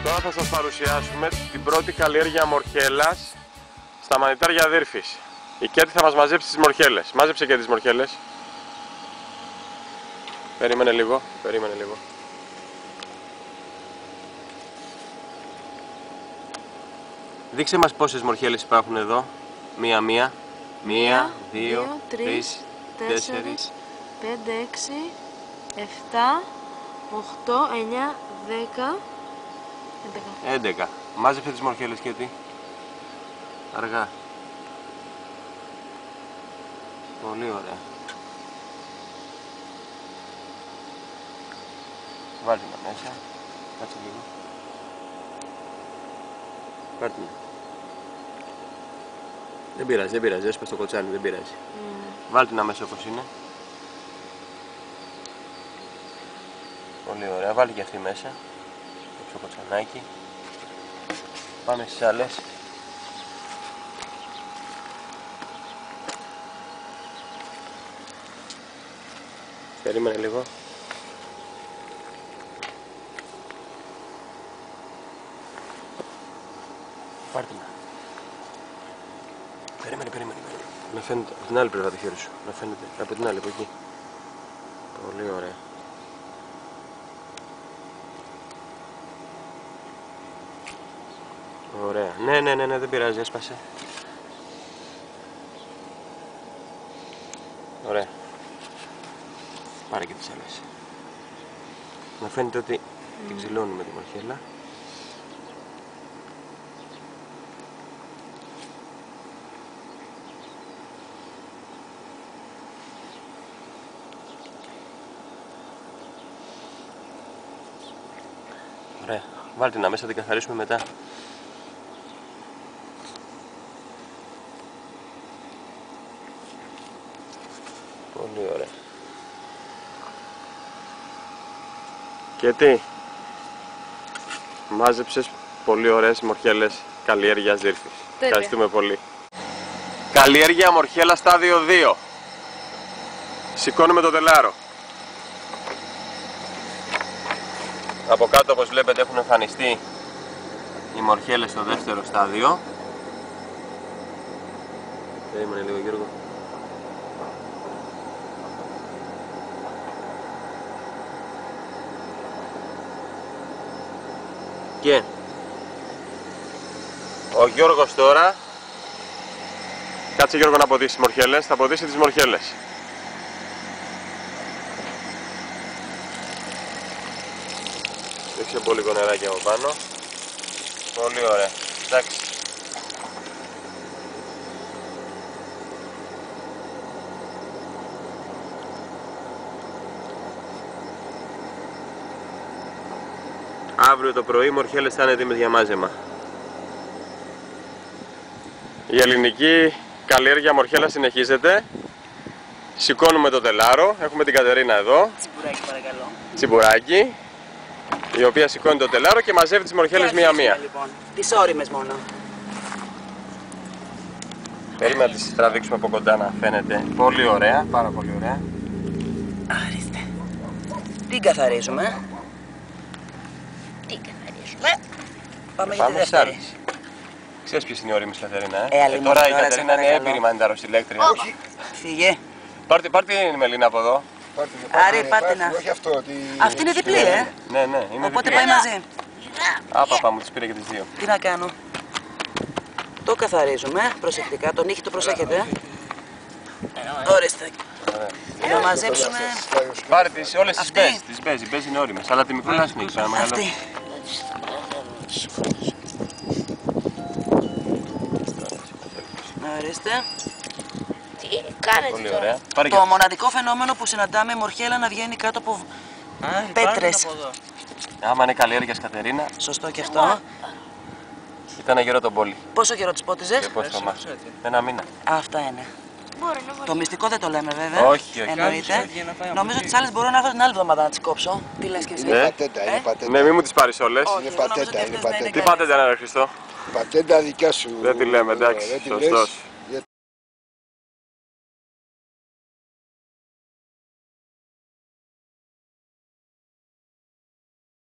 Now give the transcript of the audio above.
Τώρα θα σας παρουσιάσουμε την πρώτη καλλιέργεια μορχέλας στα μανιτάρια Δύρφης. Η Κέτη θα μας μαζέψει τις μορχέλες. Μάζεψε και τις μορχέλες. Περίμενε λίγο, περίμενε λίγο. Δείξε μας πόσες μορχέλες υπάρχουν εδώ. Μία-μία. 1, 2, 3, 4, 5, 6, 7, 8, 9, 10, 11. Μάζεψε τις μορχέλες, Κέτη. Αργά. Πολύ ωραία. Βάλτε τα μέσα. Κάτσε λίγο. Πάρτε με. Δεν πειράζει, δεν πειράζει. Έσπασε το κοτσάνι, δεν πειράζει. Βάλτε να μέσα όπως είναι. Πολύ ωραία. Βάλτε και αυτή μέσα. Το κοτσανάκι. Πάμε στις άλλες. Περίμενε λίγο. Πάρτε με. Περίμενε. Να φαίνεται. Από την άλλη πλευρά το χέρι σου. Να φαίνεται. Από την άλλη, από εκεί. Πολύ ωραία. Ωραία. Ναι, δεν πειράζει, έσπασε. Ωραία. Πάρε και τις άλλες. Να φαίνεται ότι την ξυλώνουμε τη μορχέλα. Ωραία. Βάλτε να μέσα, την καθαρίσουμε μετά. Πολύ ωραία. Και τι? Μάζεψες πολύ ωραίες μορχέλες καλλιέργειας Δύρφης. Ευχαριστούμε πολύ. Καλλιέργεια μορχέλα στάδιο 2. Σηκώνουμε το τελάρο. Από κάτω, όπως βλέπετε, έχουν εμφανιστεί οι μορχέλες στο δεύτερο στάδιο. Περίμενε λίγο, Γιώργο. Και ο Γιώργος τώρα, κάτσε Γιώργο να αποδείξει τις μορχέλες, θα αποδείξει τις μορχέλες. Ρίξε πολύ λίγο νεράκι από πάνω. Πολύ ωραία. Εντάξει. Αύριο το πρωί οι μορχέλες θα είναι έτοιμες για μάζεμα. Η ελληνική καλλιέργεια μορχέλα συνεχίζεται. Σηκώνουμε το τελάρο. Έχουμε την Κατερίνα εδώ. Τσιμπουράκι, παρακαλώ. Τσιμπουράκι, η οποία σηκώνει το τελάρο και μαζεύει τις μορχέλες μία-μία. Λοιπόν, τις όριμες μόνο. Περίμενα να τις τραβήξουμε από κοντά να φαίνεται. Πολύ ωραία, πάρα πολύ ωραία. Άριστε. Τι καθαρίζουμε? Πάμε για τη δεύτερη. Ξέρεις ποιος είναι η όριμης Κατερίνα, αλλήμον, τώρα η τώρα Κατερίνα είναι έμπειρη μανιταροσυλλέκτρια. Φύγε. Πάρτε την Μελίνα από εδώ. Άρη, πάρτε να. Όχι αυτό, Αυτή είναι διπλή, Ναι, είναι Οπότε διπλή. πάει μαζί. Παπά μου, τις πήρε και τις δύο. Τι να κάνω? Το καθαρίζουμε προσεκτικά, τον ήχη το προσέχετε. Ορίστε. Θα μαζέψουμε Πάρε τις όλες τις Αυτή. μπέζ, οι μπέζ είναι όριμες, αλλά τη μικρούλα είναι εκεί πέρα μεγαλό. αυτή. Ορίστε. Τι κάνετε Πολύ τώρα? ωραία. Πάρε και Το μοναδικό φαινόμενο που συναντάμε η μορχέλα να βγαίνει κάτω από πέτρες. άμα είναι καλλιέργειας Κατερίνα, Σωστό και αυτό. ήταν γύρω τον πόλη. Πόσο καιρό τις πότιζες? Και πώς το μάθω. Ένα μήνα. Αυτά είναι. Μπορεί να Το μυστικό δεν το λέμε βέβαια. Όχι. Εννοείται. Νομίζω ότι τις άλλες μπορώ να έρθω την άλλη εβδομάδα να τις κόψω. Τι λες και εσύ? Ναι. πατέντα, είναι πατέντα. Ναι, μη μου τις πάρεις όλες. Όχι, Είναι εγώ νομίζω πατέντα, ότι είναι αυτές να είναι πατέντα. Τι πάτε, ρε Χριστό? Πατέντα δικιά σου. Δεν τη λέμε, εντάξει, Δεν τη λες. σωστός.